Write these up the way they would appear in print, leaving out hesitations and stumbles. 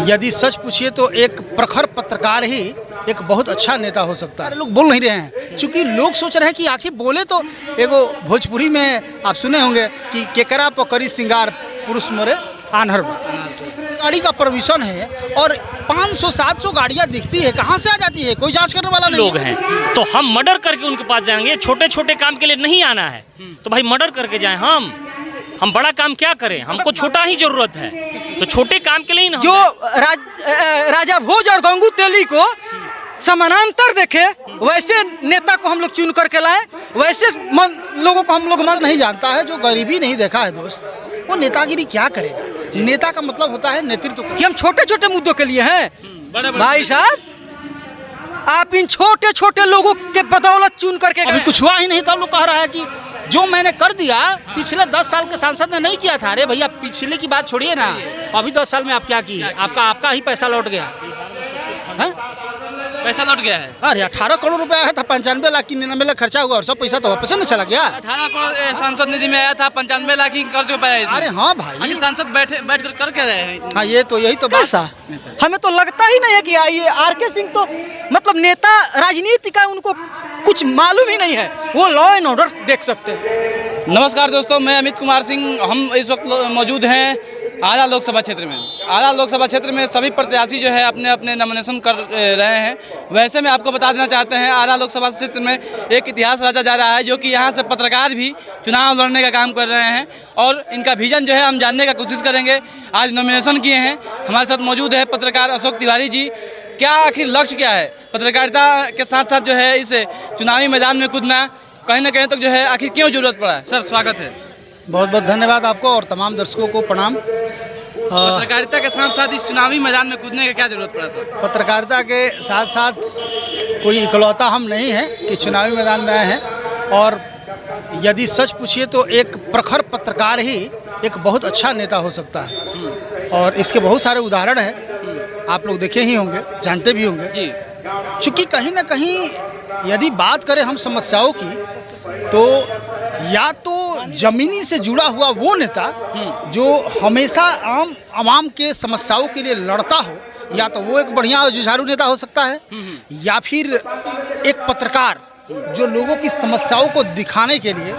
यदि सच पूछिए तो एक प्रखर पत्रकार ही एक बहुत अच्छा नेता हो सकता है। लोग बोल नहीं रहे हैं क्योंकि लोग सोच रहे हैं कि आखिर बोले तो एगो भोजपुरी में आप सुने होंगे कि केकरा पकड़ी सिंगार पुरुष मोरे आन्हर गाड़ी का परमिशन है और 500-700 गाड़ियां दिखती है, कहां से आ जाती है, कोई जांच करने वाला नहीं लोग हैं। तो हम मर्डर करके उनके पास जाएंगे? छोटे छोटे काम के लिए नहीं आना है तो भाई मर्डर करके जाएं। हम बड़ा काम क्या करें, हमको छोटा ही जरूरत है, तो छोटे काम के लिए जो राजा भोज और गंगू तेली को समानांतर देखे वैसे नेता को हम लोग चुन करके लाए, वैसे लोगों को हम लोग नहीं जानता है। जो गरीबी नहीं देखा है दोस्त, वो नेतागिरी क्या करेगा। नेता का मतलब होता है नेतृत्व। कि हम छोटे छोटे मुद्दों के लिए हैं भाई साहब, आप इन छोटे छोटे लोगों के बदौलत चुन करके अभी कुछ हुआ ही नहीं तो हम लोग कह रहा है कि जो मैंने कर दिया पिछले 10 साल के सांसद ने नहीं किया था। अरे भैया पिछले की बात छोड़िए ना, अभी 10 साल में आप क्या किए? आपका ही पैसा लौट गया है? पैसा लौट गया है। अरे 18 करोड़ रुपया आया था, 95 लाख की 99 लाख खर्चा हुआ और सब पैसा तो वापस न चला गया। 18 करोड़ सांसद निधि में आया था, 95 लाख की कर्ज हो पाया। अरे हाँ भाई, सांसद बैठ कर क्या रहे हैं? हाँ ये तो यही तो कैसा हमें तो लगता ही नहीं है कि आइए आर.के. सिंह तो मतलब नेता राजनीति का उनको कुछ मालूम ही नहीं है, वो लॉ एंड ऑर्डर देख सकते हैं। नमस्कार दोस्तों, मैं अमित कुमार सिंह। हम इस वक्त मौजूद हैं आरा लोकसभा क्षेत्र में। आरा लोकसभा क्षेत्र में सभी प्रत्याशी जो है अपने अपने नॉमिनेशन कर रहे हैं। वैसे में आपको बता देना चाहते हैं आरा लोकसभा क्षेत्र में एक इतिहास रचा जा रहा है, जो कि यहाँ से पत्रकार भी चुनाव लड़ने का काम कर रहे हैं और इनका विजन जो है हम जानने का कोशिश करेंगे। आज नॉमिनेशन किए हैं, हमारे साथ मौजूद है पत्रकार अशोक तिवारी जी। क्या आखिर लक्ष्य क्या है पत्रकारिता के साथ साथ जो है इस चुनावी मैदान में कूदना, कहीं ना कहीं तक जो है आखिर क्यों जरूरत पड़ा है? सर स्वागत है। बहुत बहुत धन्यवाद आपको और तमाम दर्शकों को प्रणाम। पत्रकारिता के साथ साथ इस चुनावी मैदान में कूदने का क्या जरूरत पड़ा सर? पत्रकारिता के साथ साथ कोई इकलौता हम नहीं हैं कि चुनावी मैदान में आए हैं, और यदि सच पूछिए तो एक प्रखर पत्रकार ही एक बहुत अच्छा नेता हो सकता है। और इसके बहुत सारे उदाहरण हैं, आप लोग देखे ही होंगे, जानते भी होंगे जी। चूँकि कहीं ना कहीं यदि बात करें हम समस्याओं की, तो या तो जमीनी से जुड़ा हुआ वो नेता जो हमेशा आवाम के समस्याओं के लिए लड़ता हो, या तो वो एक बढ़िया और जुझारू नेता हो सकता है, या फिर एक पत्रकार जो लोगों की समस्याओं को दिखाने के लिए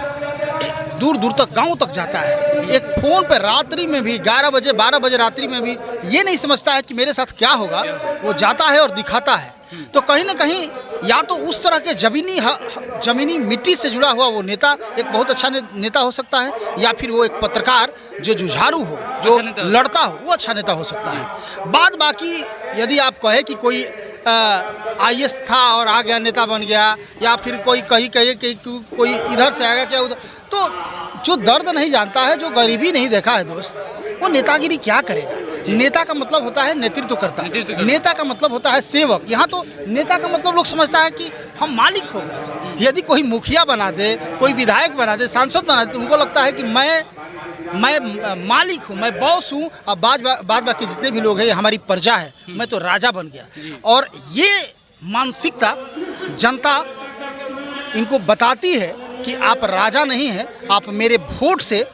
दूर दूर तक, गांव तक जाता है। एक फ़ोन पर रात्रि में भी 11 बजे 12 बजे रात्रि में भी ये नहीं समझता है कि मेरे साथ क्या होगा, वो जाता है और दिखाता है। तो कहीं ना कहीं या तो उस तरह के जमीनी मिट्टी से जुड़ा हुआ वो नेता एक बहुत अच्छा नेता हो सकता है, या फिर वो एक पत्रकार जो जुझारू हो, जो लड़ता हो, वो अच्छा नेता हो सकता है। बाद बाकी यदि आप कहे कि कोई IAS था और आ गया नेता बन गया, या फिर कोई कहीं कहे कि कोई इधर से आ गया क्या उधर, तो जो दर्द नहीं जानता है, जो गरीबी नहीं देखा है दोस्त, वो नेतागिरी क्या करेगा। नेता का मतलब होता है नेतृत्व करता है, नेता का मतलब होता है सेवक। यहाँ तो नेता का मतलब लोग समझता है कि हम मालिक हो गए। यदि कोई मुखिया बना दे, कोई विधायक बना दे, सांसद बना दे, तो उनको लगता है कि मैं मालिक हूँ, मैं बॉस हूँ, और बाद बाकी जितने भी लोग हैं हमारी प्रजा है, मैं तो राजा बन गया। और ये मानसिकता जनता इनको बताती है कि आप राजा नहीं हैं, आप मेरे वोट से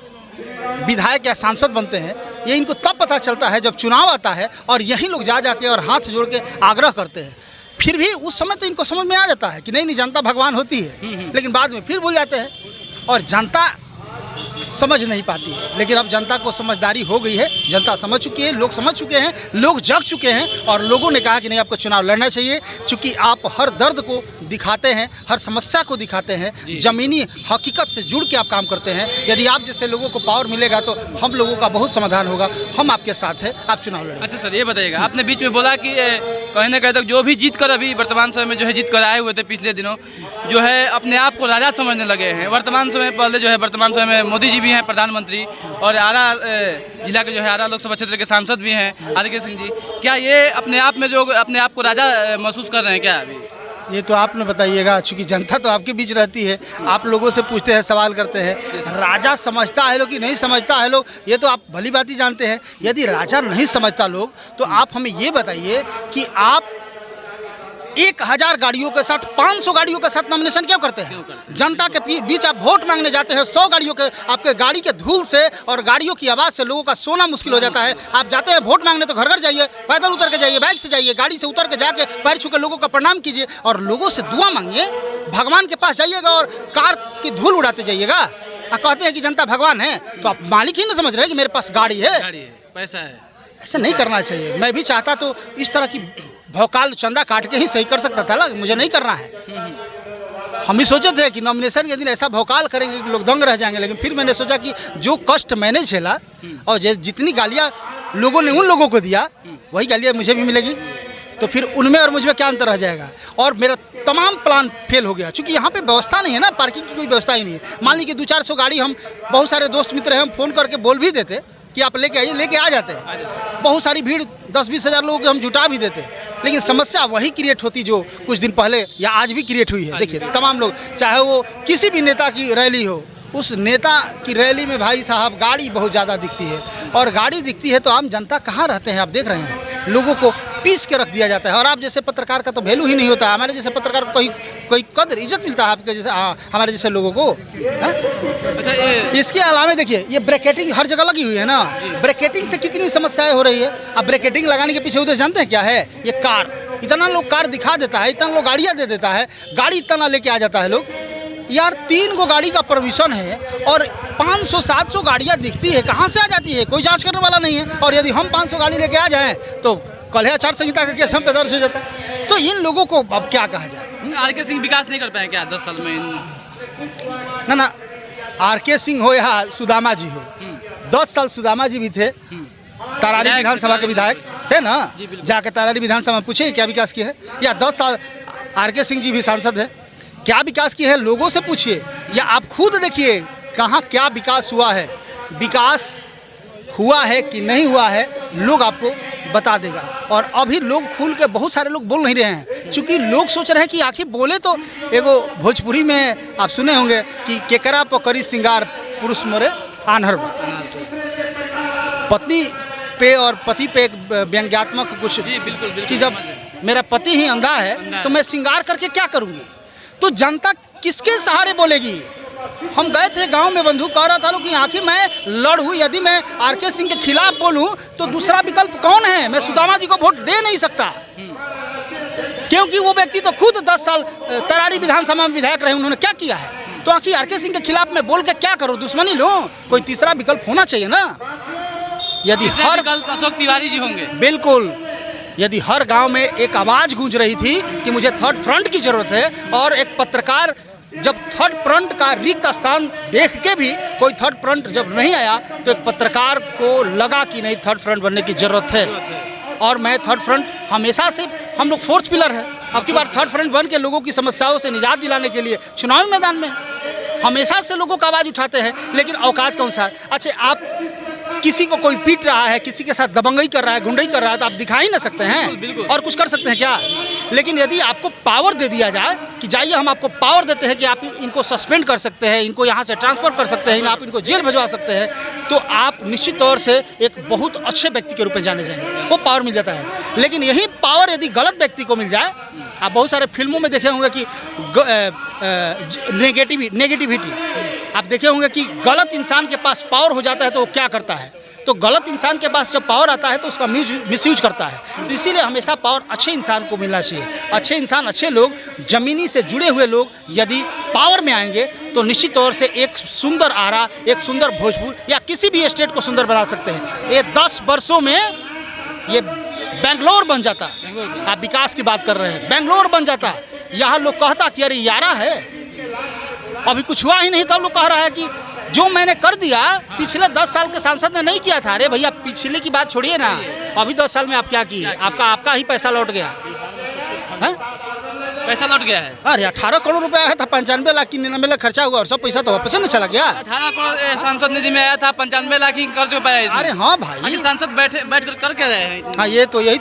विधायक या सांसद बनते हैं। ये इनको तब पता चलता है जब चुनाव आता है और यही लोग जा के और हाथ जोड़ के आग्रह करते हैं। फिर भी उस समय तो इनको समझ में आ जाता है कि नहीं जनता भगवान होती है, लेकिन बाद में फिर भूल जाते हैं और जनता समझ नहीं पाती है। लेकिन अब जनता को समझदारी हो गई है, जनता समझ चुकी है, लोग समझ चुके हैं, लोग जग चुके हैं, और लोगों ने कहा कि नहीं आपको चुनाव लड़ना चाहिए, क्योंकि आप हर दर्द को दिखाते हैं, हर समस्या को दिखाते हैं, जमीनी हकीकत से जुड़ के आप काम करते हैं। यदि आप जैसे लोगों को पावर मिलेगा तो हम लोगों का बहुत समाधान होगा। हम आपके साथ हैं, आप चुनाव लड़ें। अच्छा सर, ये बताइएगा, आपने बीच में बोला कि कहीं ना कहीं तक जो भी जीत कर अभी वर्तमान समय में जो है जीत कर आए हुए थे पिछले दिनों, जो है अपने आप को राजा समझने लगे हैं। वर्तमान समय पहले जो है वर्तमान समय में मोदी जी भी हैं प्रधानमंत्री, और आरा जिला के जो है आरा लोकसभा क्षेत्र के सांसद भी हैं आर.के. सिंह जी। क्या ये अपने आप में जो अपने आप को राजा महसूस कर रहे हैं क्या अभी? ये तो आपने बताइएगा, चूँकि जनता तो आपके बीच रहती है, आप लोगों से पूछते हैं, सवाल करते हैं। राजा समझता है लोग कि नहीं समझता है लोग, ये तो आप भली बात ही जानते हैं। यदि राजा नहीं समझता लोग, तो आप हमें ये बताइए कि आप 1000 गाड़ियों के साथ 500 गाड़ियों के साथ नॉमिनेशन क्यों करते हैं? जनता के बीच आप वोट मांगने जाते हैं, 100 गाड़ियों के आपके गाड़ी के धूल से और गाड़ियों की आवाज़ से लोगों का सोना मुश्किल हो जाता है। आप जाते हैं वोट मांगने तो घर घर जाइए, पैदल उतर के जाइए, बाइक से जाइए, गाड़ी से उतर के जाके पैर छू के लोगों का प्रणाम कीजिए और लोगों से दुआ मांगिए। भगवान के पास जाइएगा और कार की धूल उड़ाते जाइएगा। आप कहते हैं कि जनता भगवान है, तो आप मालिक ही नहीं समझ रहे कि मेरे पास गाड़ी है, पैसा है। ऐसा नहीं करना चाहिए। मैं भी चाहता तो इस तरह की भौकाल चंदा काट के ही सही कर सकता था ना, मुझे नहीं करना है। हम भी सोचे थे कि नॉमिनेशन के दिन ऐसा भौकाल करेंगे कि लोग दंग रह जाएंगे, लेकिन फिर मैंने सोचा कि जो कष्ट मैंने झेला और जितनी गालियाँ लोगों ने उन लोगों को दिया वही गालियाँ मुझे भी मिलेगी, तो फिर उनमें और मुझमें क्या अंतर रह जाएगा। और मेरा तमाम प्लान फेल हो गया, क्योंकि यहाँ पे व्यवस्था नहीं है ना, पार्किंग की कोई व्यवस्था ही नहीं है। मान लीजिए 200-400 गाड़ी, हम बहुत सारे दोस्त मित्र हैं, हम फ़ोन करके बोल भी देते कि आप लेके आइए, लेके आ जाते हैं। बहुत सारी भीड़ 10-20 हज़ार लोगों की हम जुटा भी देते, लेकिन समस्या वही क्रिएट होती जो कुछ दिन पहले या आज भी क्रिएट हुई है। देखिए तमाम लोग, चाहे वो किसी भी नेता की रैली हो, उस नेता की रैली में भाई साहब गाड़ी बहुत ज़्यादा दिखती है, और गाड़ी दिखती है तो आम जनता कहाँ रहते हैं? आप देख रहे हैं लोगों को पीस के रख दिया जाता है, और आप जैसे पत्रकार का तो वैल्यू ही नहीं होता। हमारे जैसे पत्रकार को कोई कदर इज्जत मिलता है आपके जैसे हमारे जैसे लोगों को? अच्छा, इसके अलावा देखिए ये ब्रैकेटिंग हर जगह लगी हुई है ना, ब्रैकेटिंग से कितनी समस्याएं हो रही है। अब ब्रैकेटिंग लगाने के पीछे उद्देश्य जानते हैं क्या है? ये कार, इतना लोग कार दिखा देता है, इतना लोग गाड़ियाँ दे देता है, गाड़ी इतना लेके आ जाता है लोग। यार 3 गो गाड़ी का परमिशन है और 500-700 गाड़ियाँ दिखती है, कहाँ से आ जाती है? कोई जांच करने वाला नहीं है। और यदि हम 500 गाड़ी लेके आ जाएं तो कल आचार संहिता का केस हम पे दर्ज हो जाता है। तो इन लोगों को अब क्या कहा जाए? आरके सिंह विकास नहीं कर पाए क्या 10 साल में? ना, आरके सिंह हो या सुदामा जी हो, 10 साल सुदामा जी भी थे, तरारी विधानसभा के विधायक थे ना, जाके तरारी विधानसभा में पूछे क्या विकास किया है। या 10 साल आरके सिंह जी भी सांसद है, क्या विकास किया है लोगों से पूछिए, या आप खुद देखिए कहाँ क्या विकास हुआ है। विकास हुआ है कि नहीं हुआ है लोग आपको बता देगा। और अभी लोग खुल के, बहुत सारे लोग बोल नहीं रहे हैं, क्योंकि लोग सोच रहे हैं कि आखिर बोले तो एगो भोजपुरी में आप सुने होंगे कि केकरा पकड़ी सिंगार पुरुष मोरे आन्हर बा। पत्नी पे और पति पे एक व्यंग्यात्मक कुछ कि जब मेरा पति ही अंधा है तो मैं सिंगार करके क्या करूँगी। तो जनता किसके सहारे बोलेगी? हम गए थे गांव में, बंधु कह रहा था लोग कि आखिर मैं लड़ूं, यदि मैं आरके सिंह के खिलाफ बोलूं तो दूसरा विकल्प कौन है? मैं सुदामा जी को वोट दे नहीं सकता, क्योंकि वो व्यक्ति तो खुद 10 साल तरारी विधानसभा में विधायक रहे, उन्होंने क्या किया है? तो आखिर आरके सिंह के खिलाफ मैं बोल के क्या करूं? दुश्मनी लूं? कोई तीसरा विकल्प होना चाहिए ना। यदि हर विकल्प अशोक तिवारी जी होंगे, बिल्कुल, यदि हर गांव में एक आवाज़ गूंज रही थी कि मुझे थर्ड फ्रंट की जरूरत है, और एक पत्रकार जब थर्ड फ्रंट का रिक्त स्थान देख के भी कोई थर्ड फ्रंट जब नहीं आया, तो एक पत्रकार को लगा कि नहीं थर्ड फ्रंट बनने की ज़रूरत है। और मैं थर्ड फ्रंट हमेशा से, हम लोग फोर्थ पिलर है, अब की बार थर्ड फ्रंट बन के लोगों की समस्याओं से निजात दिलाने के लिए चुनावी मैदान में हमेशा से लोगों का आवाज़ उठाते हैं, लेकिन औकात के अनुसार। अच्छा, आप किसी को कोई पीट रहा है, किसी के साथ दबंगई कर रहा है, गुंडई कर रहा है, तो आप दिखा ही ना सकते हैं और कुछ कर सकते हैं क्या? लेकिन यदि आपको पावर दे दिया जाए कि जाइए हम आपको पावर देते हैं कि आप इनको सस्पेंड कर सकते हैं, इनको यहाँ से ट्रांसफ़र कर सकते हैं, आप इनको जेल भिजवा सकते हैं, तो आप निश्चित तौर से एक बहुत अच्छे व्यक्ति के रूप में जाने जाएंगे, वो पावर मिल जाता है। लेकिन यही पावर यदि गलत व्यक्ति को मिल जाए, आप बहुत सारे फिल्मों में देखे होंगे कि नेगेटिविटी आप देखे होंगे कि गलत इंसान के पास पावर हो जाता है तो वो क्या करता है? तो गलत इंसान के पास जब पावर आता है तो उसका मिसयूज करता है। तो इसीलिए हमेशा पावर अच्छे इंसान को मिलना चाहिए। अच्छे इंसान, अच्छे लोग, ज़मीनी से जुड़े हुए लोग यदि पावर में आएंगे तो निश्चित तौर से एक सुंदर आरा, एक सुंदर भोजपुर या किसी भी स्टेट को सुंदर बना सकते हैं। ये 10 वर्षों में ये बेंगलोर बन जाता। आप विकास की बात कर रहे हैं, बेंगलोर बन जाता। यहाँ लोग कहता कि अरे यारा है, अभी कुछ हुआ ही नहीं, तब लोग कह रहा है कि जो मैंने कर दिया पिछले 10 साल के सांसद ने नहीं किया था। अरे भैया पिछले की बात छोड़िए ना, अभी 10 साल में आप क्या किए? आपका ही पैसा लौट गया है। पैसा लौट गया है। अरे 18 करोड़ रुपया आया था, 95 लाख की 99 लाख खर्चा हुआ और सब पैसा तो वापस नहीं चला गया। 18 करोड़ सांसद निधि में आया था, 95 लाख ही कर्ज पाया इसमें। अरे हाँ भाई, बाकी सांसद बैठ कर क्या रहे हैं। हाँ यही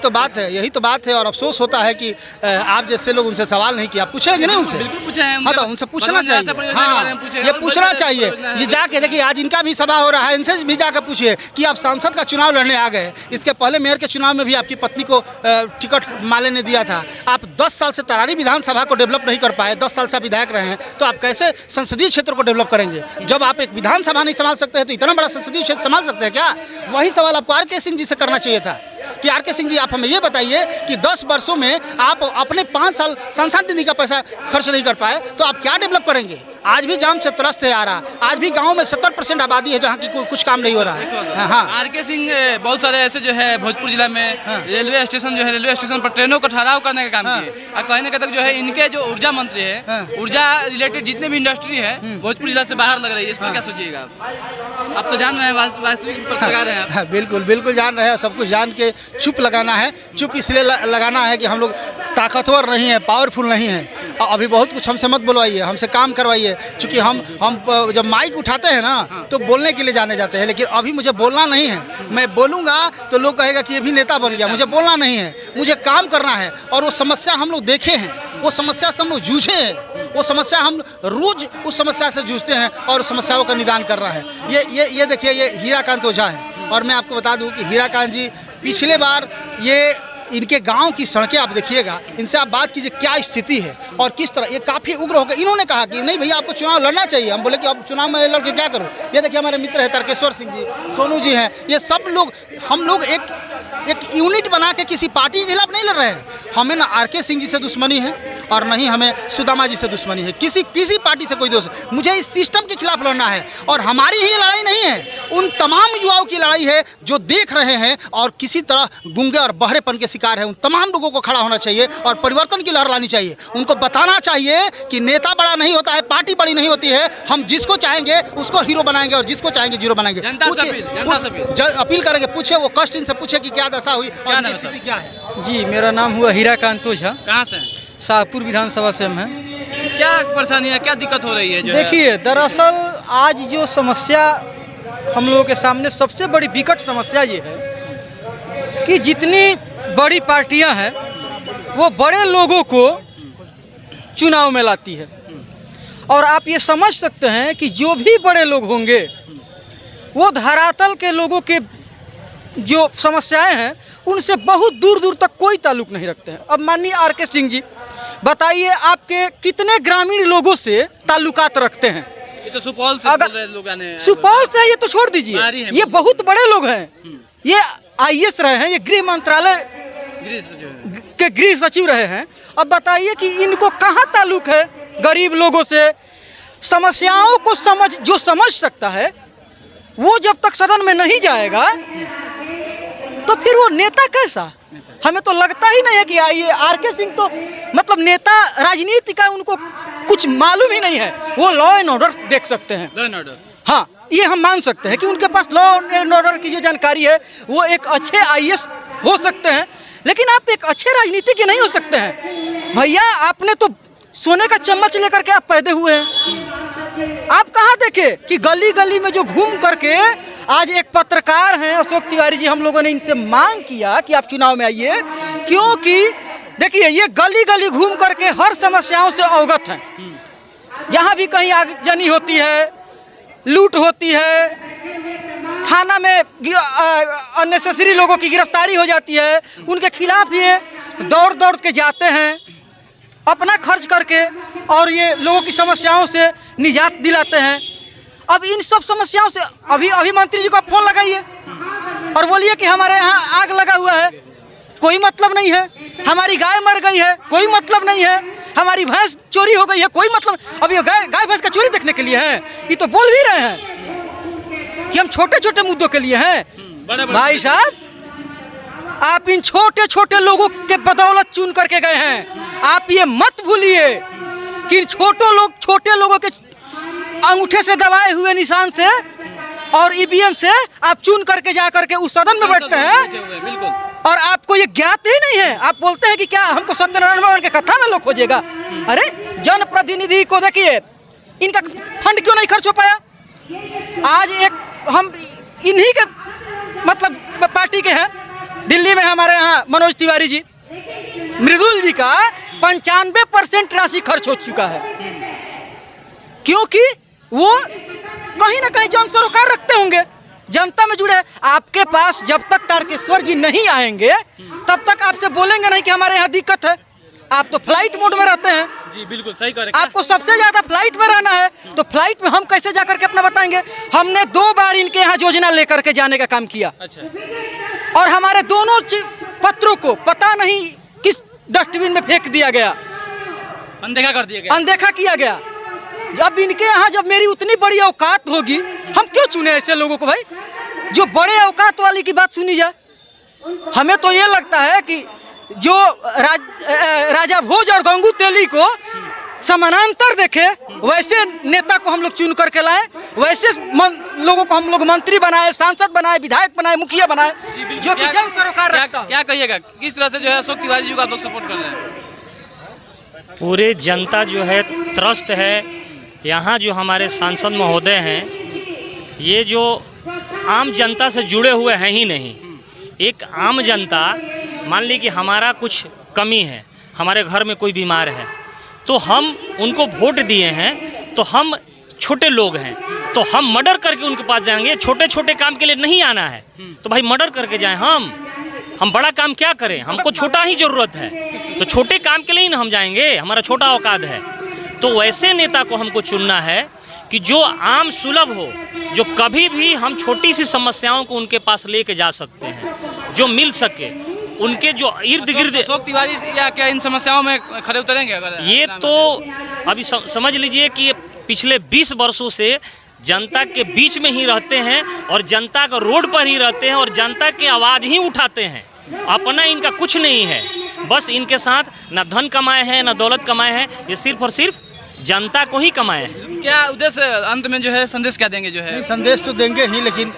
तो बात है और अफसोस होता है कि आप जैसे लोग उनसे सवाल नहीं किया, पूछेंगे नहीं उनसे। बिल्कुल पूछे हैं। हाँ तो उनसे पूछना चाहिए। हाँ ये पूछना चाहिए, ये जाके देखिए आज इनका भी सभा हो रहा है, इनसे भी जाकर पूछिए कि आप सांसद का चुनाव लड़ने आ गए। इसके पहले मेयर के चुनाव में भी आपकी पत्नी को टिकट माले ने दिया था। आप 10 साल से तरारी विधानसभा को डेवलप नहीं कर पाए, 10 साल से विधायक रहे हैं, तो आप कैसे संसदीय क्षेत्र को डेवलप करेंगे? जब आप एक विधानसभा नहीं संभाल सकते हैं तो इतना बड़ा संसदीय क्षेत्र संभाल सकते हैं क्या? वही सवाल आपको आर के सिंह जी से करना चाहिए था कि आर के सिंह जी आप हमें ये बताइए कि 10 वर्षों में आप अपने 5 साल सांसद निधि का पैसा खर्च नहीं कर पाए तो आप क्या डेवलप करेंगे? आज भी जाम से त्रस्त है आ रहा, आज भी गांव में 70% आबादी है जहां की कुछ काम नहीं हो रहा है। हाँ आर के सिंह बहुत सारे ऐसे जो है भोजपुर जिला में रेलवे स्टेशन पर ट्रेनों को ठहराव करने का काम किए। और कहीं ना कहीं तक जो है इनके जो ऊर्जा मंत्री है, ऊर्जा रिलेटेड जितने भी इंडस्ट्री है भोजपुर जिला से बाहर लग रही है, इस पर क्या सोचिएगा आप? तो जान रहे हैं, वास्तविक पत्रकार हैं आप। बिल्कुल जान रहे हैं, सब कुछ जान के चुप लगाना है। चुप इसलिए लगाना है कि हम लोग ताकतवर नहीं है, पावरफुल नहीं है। अभी बहुत कुछ हमसे मत बुलवाइए, हमसे काम करवाइए, क्योंकि हम जब माइक उठाते हैं ना तो बोलने के लिए जाने जाते हैं, लेकिन अभी मुझे बोलना नहीं है। मैं बोलूँगा तो लोग कहेगा कि ये भी नेता बन गया। मुझे बोलना नहीं है, मुझे काम करना है। और वो समस्या हम लोग देखे हैं, वो समस्या से हम लोग जूझे हैं, वो समस्या हम रोज उस समस्या से जूझते हैं और उस समस्याओं का निदान कर रहा है। ये देखिए, ये हीराकांत ओझा है। और मैं आपको बता दूं कि हीराकांत जी पिछले बार ये इनके गांव की सड़कें आप देखिएगा, इनसे आप बात कीजिए क्या स्थिति है और किस तरह ये काफ़ी उग्र हो गए। इन्होंने कहा कि नहीं भैया आपको चुनाव लड़ना चाहिए। हम बोले कि अब चुनाव में लड़ के क्या करूं? ये देखिए हमारे मित्र हैं तारकेश्वर सिंह जी, सोनू जी हैं, ये सब लोग, हम लोग एक यूनिट बना के किसी पार्टी के खिलाफ नहीं लड़ रहे हैं। हमें ना आर के सिंह जी से दुश्मनी है और नहीं हमें सुदामा जी से दुश्मनी है, किसी पार्टी से कोई दोस्त। मुझे इस सिस्टम के खिलाफ लड़ना है और हमारी ही लड़ाई नहीं है, उन तमाम युवाओं की लड़ाई है जो देख रहे हैं और किसी तरह गूंगे और बहरेपन के शिकार है। उन तमाम लोगों को खड़ा होना चाहिए और परिवर्तन की लहर लानी चाहिए। उनको बताना चाहिए कि नेता बड़ा नहीं होता है, पार्टी बड़ी नहीं होती है। हम जिसको चाहेंगे उसको हीरो बनाएंगे और जिसको चाहेंगे जीरो बनाएंगे। अपील करेंगे, पूछे वो कष्ट इनसे पूछे कि क्या दशा हुई और इनकी स्थिति क्या है। जी मेरा नाम हुआ हीराकांत ओझा। कहाँ से? शाहपुर विधानसभा से हम हैं। क्या परेशानी है, क्या दिक्कत हो रही है? देखिए दरअसल आज जो समस्या हम लोगों के सामने सबसे बड़ी विकट समस्या ये है कि जितनी बड़ी पार्टियां हैं वो बड़े लोगों को चुनाव में लाती है। और आप ये समझ सकते हैं कि जो भी बड़े लोग होंगे वो धरातल के लोगों के जो समस्याएं हैं उनसे बहुत दूर दूर तक कोई ताल्लुक नहीं रखते हैं। अब माननीय आर के सिंह जी बताइए, आपके कितने ग्रामीण लोगों से ताल्लुकात रखते हैं? ये तो सुपौल से बोल रहे लोग आने, सुपौल से ये तो छोड़ दीजिए, ये बहुत बड़े लोग हैं। ये IAS रहे हैं, ये गृह मंत्रालय के गृह सचिव रहे हैं। अब बताइए कि इनको कहाँ ताल्लुक है गरीब लोगों से? समस्याओं को जो समझ सकता है वो जब तक सदन में नहीं जाएगा तो फिर वो नेता कैसा? हमें तो लगता ही नहीं है कि आर के सिंह तो मतलब नेता राजनीति का उनको कुछ मालूम ही नहीं है। वो लॉ एंड ऑर्डर देख सकते हैं, लॉ एंड ऑर्डर। हाँ ये हम मान सकते हैं कि उनके पास लॉ एंड ऑर्डर की जो जानकारी है वो एक अच्छे IAS हो सकते हैं, लेकिन आप एक अच्छे राजनीतिज्ञ नहीं हो सकते हैं। भैया आपने तो सोने का चम्मच लेकर के आप पैदे हुए हैं। आप कहाँ देखे कि गली गली में जो घूम करके आज एक पत्रकार हैं अशोक तिवारी जी, हम लोगों ने इनसे मांग किया कि आप चुनाव में आइए, क्योंकि देखिए ये गली गली घूम करके हर समस्याओं से अवगत हैं। जहाँ भी कहीं आगजनी होती है, लूट होती है, थाना में अननेसेसरी लोगों की गिरफ्तारी हो जाती है, उनके खिलाफ ये दौड़ दौड़ के जाते हैं अपना खर्च करके और ये लोगों की समस्याओं से निजात दिलाते हैं। अब इन सब समस्याओं से अभी मंत्री जी को आप फोन लगाइए और बोलिए कि हमारे यहाँ आग लगा हुआ है, कोई मतलब नहीं है। हमारी गाय मर गई है, कोई मतलब नहीं है। हमारी भैंस चोरी हो गई है, कोई मतलब। अब ये गाय भैंस का चोरी देखने के लिए है? ये तो बोल भी रहे हैं कि हम छोटे छोटे मुद्दों के लिए हैं। भाई साहब आप इन छोटे छोटे लोगों के बदौलत चुन करके गए हैं। आप ये मत भूलिए कि इन छोटे लोगों के अंगूठे से दबाए हुए निशान से और EVM से आप चुन करके जा करके उस सदन में बैठते हैं और आपको ये ज्ञात ही नहीं नहीं है। आप बोलते हैं कि क्या हमको सत्यनारायण भगवान के कथा में लोग खोजेगा? अरे जनप्रतिनिधि को देखिए, इनका फंड क्यों नहीं खर्च हो पाया? आज एक हम इन्हीं के मतलब पार्टी के हैं, दिल्ली में हमारे यहाँ मनोज तिवारी जी, मृदुल जी का 95% राशि खर्च हो चुका है, क्योंकि वो कहीं ना कहीं जन सरोकार रखते होंगे, जनता में जुड़े। आपके पास जब तक तारकेश्वर जी नहीं आएंगे तब तक आपसे बोलेंगे नहीं कि हमारे यहाँ दिक्कत है। आप तो फ्लाइट मोड में रहते हैं। जी बिल्कुल सही कह रहे हैं। आपको सबसे ज्यादा फ्लाइट में रहना है, तो फ्लाइट में हम कैसे जाकर के अपना बताएंगे? हमने 2 बार इनके यहाँ योजना लेकर के जाने का काम किया, अच्छा, और हमारे दोनों पत्रों को पता नहीं किस डस्टबिन में फेंक दिया गया, अनदेखा कर दिया गया। अनदेखा किया गया। जब इनके यहाँ जब मेरी उतनी बड़ी औकात होगी, हम क्यों चुने ऐसे लोगों को भाई, जो बड़े औकात वाली की बात सुनी जाए? हमें तो ये लगता है कि जो राजा भोज और गंगू तेली को समानांतर देखे, वैसे नेता को हम लोग चुन करके लाए, वैसे लोगों को हम लोग मंत्री बनाए, सांसद बनाए, विधायक बनाए, मुखिया बनाए, जो कि जन सरोकार रखता हो। क्या कहिएगा, किस तरह से जो है अशोक तिवारी जी को आप लोग सपोर्ट कर रहे हैं? पूरे जनता जो है त्रस्त है। यहाँ जो हमारे सांसद महोदय हैं, ये जो आम जनता से जुड़े हुए हैं ही नहीं। एक आम जनता, मान ली कि हमारा कुछ कमी है, हमारे घर में कोई बीमार है, तो हम उनको वोट दिए हैं, तो हम छोटे लोग हैं, तो हम मर्डर करके उनके पास जाएंगे? छोटे छोटे काम के लिए नहीं आना है, तो भाई मर्डर करके जाएं। हम बड़ा काम क्या करें? हमको छोटा ही ज़रूरत है, तो छोटे काम के लिए ना हम जाएंगे, हमारा छोटा औकात है। तो वैसे नेता को हमको चुनना है कि जो आम सुलभ हो, जो कभी भी हम छोटी सी समस्याओं को उनके पास लेके जा सकते हैं, जो मिल सके, उनके जो इर्द गिर्द। अशोक तिवारी या क्या इन समस्याओं में खड़े उतरेंगे? अगर ये तो अभी समझ लीजिए कि ये पिछले 20 वर्षों से जनता के बीच में ही रहते हैं, और जनता का रोड पर ही रहते हैं, और जनता की आवाज़ ही उठाते हैं। अपना इनका कुछ नहीं है, बस इनके साथ ना धन कमाए हैं, ना दौलत कमाए हैं, ये सिर्फ और सिर्फ जनता को ही कमाए हैं। क्या उद्देश्य अंत में जो है संदेश क्या देंगे? जो है संदेश तो देंगे ही, लेकिन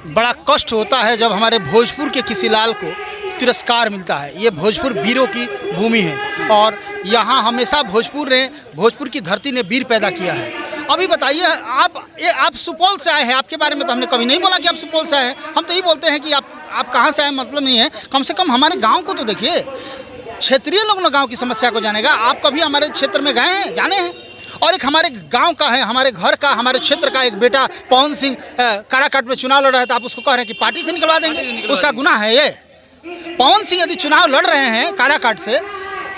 बड़ा कष्ट होता है जब हमारे भोजपुर के किसी लाल को तिरस्कार मिलता है। ये भोजपुर वीरों की भूमि है, और यहाँ हमेशा भोजपुर की धरती ने वीर पैदा किया है। अभी बताइए, आप सुपौल से आए हैं, आपके बारे में तो हमने कभी नहीं बोला कि आप सुपौल से आए हैं। हम तो ये बोलते हैं कि आप कहाँ से आए, मतलब नहीं है। कम से कम हमारे गाँव को तो देखिए, क्षेत्रीय लोग ना गाँव की समस्या को जानेगा। आप कभी हमारे क्षेत्र में गए हैं, जाने हैं? और एक हमारे गांव का है, हमारे घर का, हमारे क्षेत्र का एक बेटा पवन सिंह काराकाट में चुनाव लड़ रहा है, तो आप उसको कह रहे हैं कि पार्टी से निकलवा देंगे? उसका गुनाह है ये। पवन सिंह यदि चुनाव लड़ रहे हैं काराकाट से,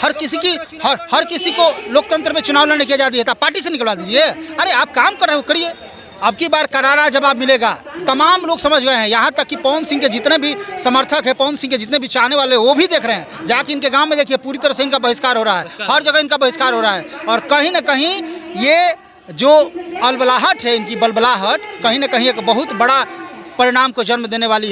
हर किसी को लोकतंत्र में चुनाव लड़ने की आज़ादी है, तो पार्टी से निकलवा दीजिए। अरे आप काम कर रहे हो, करिए। अब की बार करारा जवाब मिलेगा। तमाम लोग समझ गए हैं, यहाँ तक कि पवन सिंह के जितने भी समर्थक हैं, पवन सिंह के जितने भी चाहने वाले, वो भी देख रहे हैं। जाके इनके गांव में देखिए, पूरी तरह से इनका बहिष्कार हो रहा है, हर जगह इनका बहिष्कार हो रहा है। और कहीं ना कहीं ये जो अलबलाहट है, इनकी बलबलाहट कहीं ना कहीं एक बहुत बड़ा परिणाम को जन्म देने वाली है।